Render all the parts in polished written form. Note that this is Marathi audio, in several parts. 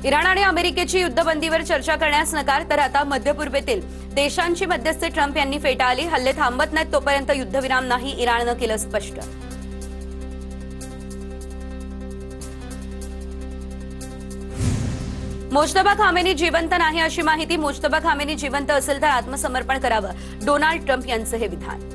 इराण आणि अमेरिकेची युद्धबंदीवर चर्चा करण्यास नकार, तर आता मध्य पूर्वेतील देशांची मध्यस्थी ट्रम्प यांनी फेटाळली. हल्ले थांबत नाहीत तोपर्यंत युद्धविराम नाही, इराणनं केलं स्पष्ट. मुज्तबा खामेनी जिवंत नाही अशी माहिती. मुज्तबा खामेनी जिवंत असेल तर आत्मसमर्पण करावं, डोनाल्ड ट्रम्प यांचं हे विधान.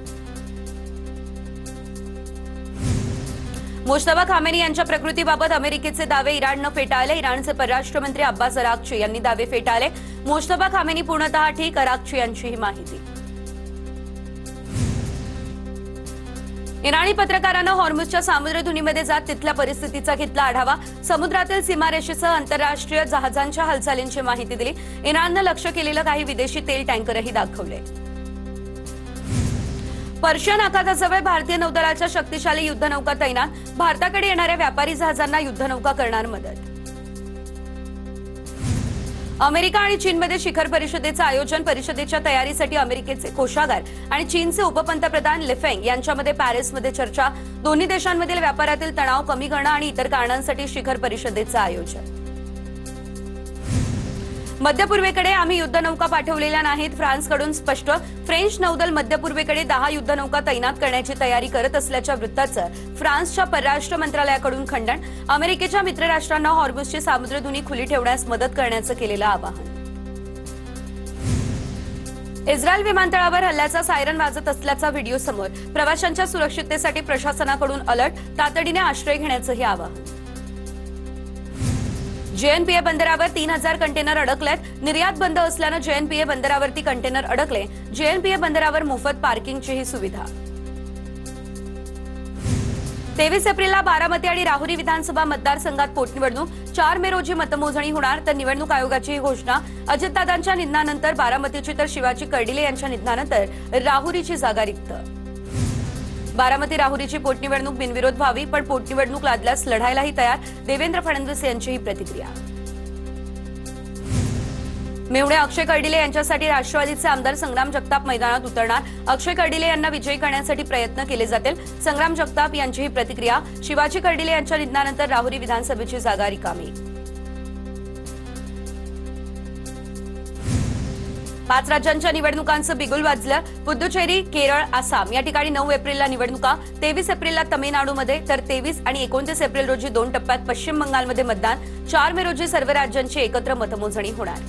मुज्तबा खामेनी यांच्या प्रकृतीबाबत अमेरिकेचे दावे इराणनं फेटाळले. इराणचे परराष्ट्र मंत्री अब्बास अराक्ची यांनी दावे फेटाळले. मुज्तबा खामेनी पूर्णतः ठीक, अराक्ची यांची ही माहिती. इराणी पत्रकारांनं हॉर्मुझच्या सामुद्रधुनीमध्ये जात तिथल्या परिस्थितीचा घेतला आढावा. समुद्रातील सीमारेषेसह आंतरराष्ट्रीय जहाजांच्या हालचालींची माहिती दिली. इराणनं लक्ष्य केलेलं काही विदेशी तेल टँकरही दाखवले. पर्शियन आखाताजवळ भारतीय नौदलाच्या शक्तिशाली युद्धनौका तैनात. भारताकडे येणाऱ्या व्यापारी जहाजांना युद्धनौका करणार मदत. अमेरिका आणि चीनमध्ये शिखर परिषदेचं आयोजन. परिषदेच्या तयारीसाठी अमेरिकेचे कोषागार आणि चीनचे उपपंतप्रधान ली फेंग यांच्यामध्ये पॅरिसमध्ये चर्चा. दोन्ही देशांमधील व्यापारातील तणाव कमी करणं आणि इतर कारणांसाठी शिखर परिषदेचं आयोजन. मध्य पूर्वेकडे आम्ही युद्धनौका पाठवलेल्या नाहीत, फ्रान्सकडून स्पष्ट. फ्रेंच नौदल मध्य पूर्वेकडे 10 युद्धनौका तैनात करण्याची तयारी करत असल्याच्या वृत्ताचं फ्रान्सच्या परराष्ट्र मंत्रालयाकडून खंडन. अमेरिकेच्या मित्रराष्ट्रांना हॉर्मुझची सामुद्रधुनी खुली ठेवण्यास मदत करण्याचं केलेलं आवाहन. इस्रायल विमानतळावर हल्ल्याचा सायरन वाजत असल्याचा व्हिडिओ समोर. प्रवाशांच्या सुरक्षिततेसाठी प्रशासनाकडून अलर्ट. तातडीने आश्रय घेण्याचंही आवाहन. जेएनपीए बंदरावर 3000 कंटेनर अडकलेत. निर्यात बंद असल्यानं जेएनपीए बंदरावरती कंटेनर अडकले. जेएनपीए बंदरावर मोफत पार्किंगचीही सुविधा. 23 एप्रिलला बारामती आणि राहुरी विधानसभा मतदारसंघात पोटनिवडणूक. 4 मे रोजी मतमोजणी होणार, तर निवडणूक आयोगाची घोषणा. अजितदादांच्या निधनानंतर बारामतीची तर शिवाजी कर्डिले यांच्या निधनानंतर राहुरीची जागा रिक्त. बारामती राहुरीची पोटनिवडणूक बिनविरोध व्हावी, पण पोटनिवडणूक लादल्यास लढायलाही तयार. देवेंद्र फडणवीस यांचीही प्रतिक्रिया. मेहुणे अक्षय कर्डिले यांच्यासाठी राष्ट्रवादीचे आमदार संग्राम जगताप मैदानात उतरणार. अक्षय कर्डिले यांना विजयी करण्यासाठी प्रयत्न केले जातील. संग्राम जगताप यांचीही प्रतिक्रिया. शिवाजी कर्डिले यांच्या निधनानंतर राहुरी विधानसभेची जागा रिकामी. 5 राज्यांच्या निवडणुकांचं बिगुल वाजलं. पुद्दुचेरी, केरळ, आसाम या ठिकाणी 9 एप्रिलला निवडणुका. 23 एप्रिलला तमिळनाडूमध्ये, तर 23 आणि 29 एप्रिल रोजी 2 टप्प्यात पश्चिम बंगालमध्ये मतदान. 4 मे रोजी सर्व राज्यांची एकत्र मतमोजणी होणार.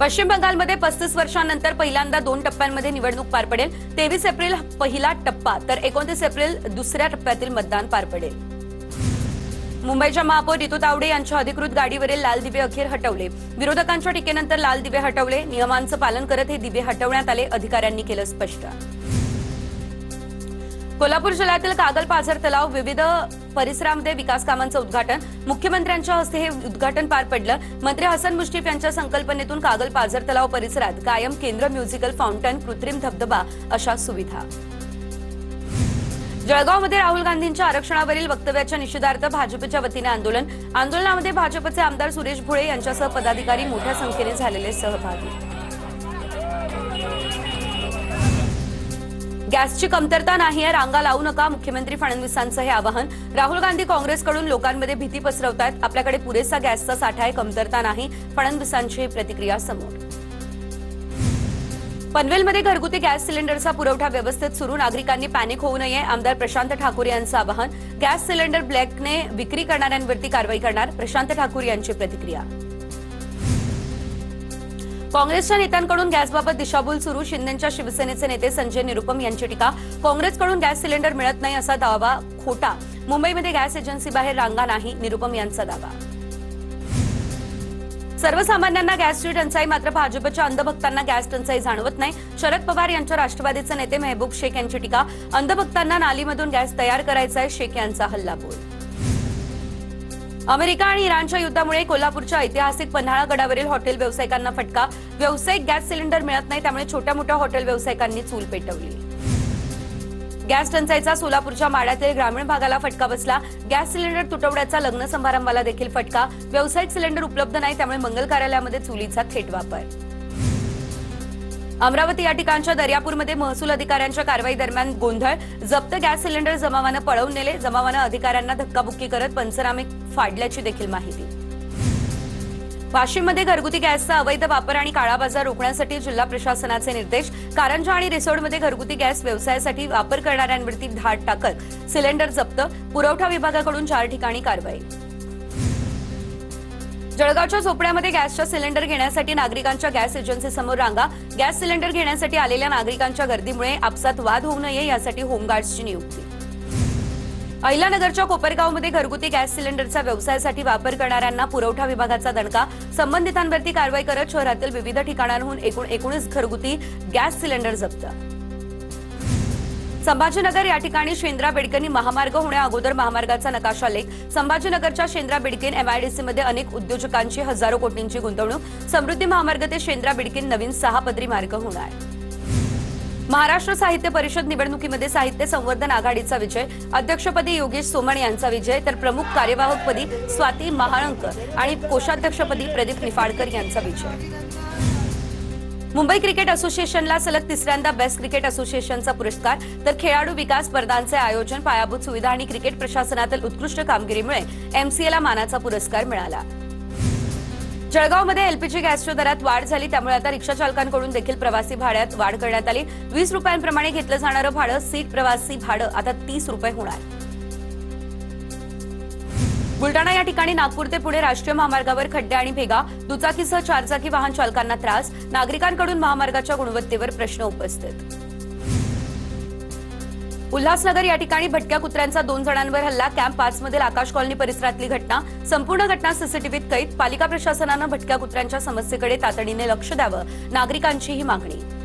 पश्चिम बंगालमध्ये 35 वर्षांनंतर पहिल्यांदा 2 टप्प्यांमध्ये निवडणूक पार पडेल. 23 एप्रिल पहिला टप्पा, तर 29 एप्रिल दुसऱ्या टप्प्यातील मतदान पार पडेल. मुंबईच्या महापौर रितू तावडे यांच्या अधिकृत गाडीवरील लाल दिवे अखेर हटवले. विरोधकांच्या टीकेनंतर लाल दिवे हटवले. नियमांचं पालन करत हे दिवे हटवण्यात आले, अधिकाऱ्यांनी केलं स्पष्ट. कोल्हापूर जिल्ह्यातील कागल पाझर तलाव विविध परिसरामध्ये विकास कामांचं उद्घाटन. मुख्यमंत्र्यांच्या हस्ते हे उद्घाटन पार पडलं. मंत्री हसन मुश्रीफ यांच्या संकल्पनेतून कागल पाझर तलाव परिसरात कायम केंद्र, म्युझिकल फाउंटन, कृत्रिम धबधबा अशा सुविधा. जळगावमध्ये राहुल गांधींच्या आरक्षणावरील वक्तव्याच्या निषेधार्थ भाजपच्या वतीने आंदोलन. आंदोलनामध्ये भाजपचे आमदार सुरेश भोळे यांच्यासह पदाधिकारी मोठ्या संख्येने झालेले सहभागी. गॅसची कमतरता नाहीये, रांगा लावू नका, मुख्यमंत्री फडणवीसांचं हे आवाहन. राहुल गांधी काँग्रेसकडून लोकांमध्ये भीती पसरवतायत. आपल्याकडे पुरेसा गॅसचा साठा आहे, कमतरता नाही, फडणवीसांची प्रतिक्रिया समोर. पनवेलमध्ये घरगुती गॅस सिलेंडरचा पुरवठा व्यवस्थित सुरू. नागरिकांनी पॅनिक होऊ नये, आमदार प्रशांत ठाकूर यांचं आवाहन. गॅस सिलेंडर ब्लॅकने विक्री करणाऱ्यांवरती कारवाई करणार, प्रशांत ठाकूर यांची प्रतिक्रिया. काँग्रेसच्या नेत्यांकडून गॅसबाबत दिशाभूल सुरू. शिंदेच्या शिवसेनेचे नेते संजय निरुपम यांची टीका. काँग्रेसकडून गॅस सिलेंडर मिळत नाही असा दावा खोटा. मुंबईमध्ये गॅस एजन्सीबाहेर रांगा नाही, निरुपम यांचा दावा. सर्वसामान्यांना गॅसची टंचाई, मात्र भाजपच्या अंधभक्तांना गॅस टंचाई जाणवत नाही. शरद पवार यांच्या राष्ट्रवादीचे नेते मेहबूब शेख यांची टीका. अंधभक्तांना नालीमधून गॅस तयार करायचा आहे, शेख यांचा हल्लाबोल. अमेरिका आणि इराणच्या युद्धामुळे कोल्हापूरच्या ऐतिहासिक पन्हाळा गडावरील हॉटेल व्यावसायिकांना फटका. व्यावसायिक गॅस सिलेंडर मिळत नाही, त्यामुळे छोट्या मोठ्या हॉटेल व्यावसायिकांनी चूल पेटवली. गॅस टंचाईचा सोलापूरच्या माढ्यातील ग्रामीण भागाला फटका बसला. गॅस सिलेंडर तुटवड्याचा लग्न समारंभाला देखील फटका. व्यावसायिक सिलेंडर उपलब्ध नाही, त्यामुळे मंगल कार्यालयामध्ये चुलीचा थेट वापर. अमरावती या ठिकाणच्या दर्यापूरमध्ये महसूल अधिकाऱ्यांच्या कारवाई दरम्यान गोंधळ, जप्त गॅस सिलेंडर जमावानं पळवून नेले, जमावानं अधिकाऱ्यांना धक्काबुक्की करत पंचनामे फाडल्याची देखील माहिती. वाशिममध्ये घरगुती गॅसचा अवैध वापर आणि काळा बाजार रोखण्यासाठी जिल्हा प्रशासनाचे निर्देश. कारंजा आणि रिसोडमध्ये घरगुती गॅस व्यवसायासाठी वापर करणाऱ्यांवरती धाड टाकत सिलेंडर जप्त, पुरवठा विभागाकडून 4 ठिकाणी कारवाई. जळगावच्या चोपड्यामध्ये गॅसचा सिलेंडर घेण्यासाठी नागरिकांच्या गॅस एजन्सीसमोर रांगा. गॅस सिलेंडर घेण्यासाठी आलेल्या नागरिकांच्या गर्दीमुळे आपसात वाद होऊ नये यासाठी होमगार्ड्सची नियुक्ती. अहिल्यानगरच्या कोपरगावमध्ये घरगुती गॅस सिलेंडरचा व्यवसायासाठी वापर करणाऱ्यांना पुरवठा विभागाचा दणका. संबंधितांवरती कारवाई करत शहरातील विविध ठिकाणांहून 19 घरगुती गॅस सिलेंडर जप्त. संभाजीनगर या ठिकाणी शेंद्रा बेडकेनी महामार्ग होण्या अगोदर महामार्गाचा नकाशा लेख. संभाजीनगरच्या शेंद्रा बेडकेन एमआयडीसीमध्ये अनेक उद्योजकांची हजारो कोटींची गुंतवणूक. समृद्धी महामार्ग ते शेंद्रा बेडकेन नवीन 6 पदरी मार्ग होणार. महाराष्ट्र साहित्य परिषद निवडणुकीमध्ये साहित्य संवर्धन आघाडीचा विजय. अध्यक्षपदी योगेश सोमण यांचा विजय तर प्रमुख कार्यवाहकपदी स्वाती महाळंकर आणि कोषाध्यक्षपदी प्रदीप निफाडकर यांचा विजय. मुंबई क्रिकेट असोसिएशनला सलग तिसऱ्यांदा बेस्ट क्रिकेट असोसिएशनचा पुरस्कार तर खेळाडू विकास स्पर्धांचे आयोजन, पायाभूत सुविधा आणि क्रिकेट प्रशासनातील उत्कृष्ट कामगिरीमुळे एमसीएला मानाचा पुरस्कार मिळाला. जळगावमध्ये एलपीजी गॅसच्या दरात वाढ झाली, त्यामुळे आता रिक्षा चालकांकडून देखील प्रवासी भाड्यात वाढ करण्यात आली. 20 रुपयांप्रमाणे घेतलं जाणारं भाडं सीट प्रवासी भाडं आता 30 रुपये होणार. बुलडाणा या ठिकाणी नागपूर ते पुणे राष्ट्रीय महामार्गावर खड्डे आणि भेगा, दुचाकीसह 4 चाकी वाहन चालकांना त्रास. नागरिकांकडून महामार्गाच्या गुणवत्तेवर प्रश्न उपस्थित. उल्हासनगर या ठिकाणी भटक्या कुत्र्यांचा 2 जणांवर हल्ला. कॅम्प 5 मधील आकाश कॉलनी परिसरातली घटना. संपूर्ण घटना सीसीटीव्हीत कैद. पालिका प्रशासनानं भटक्या कुत्र्यांच्या समस्येकडे तातडीने लक्ष द्यावं, नागरिकांची ही मागणी.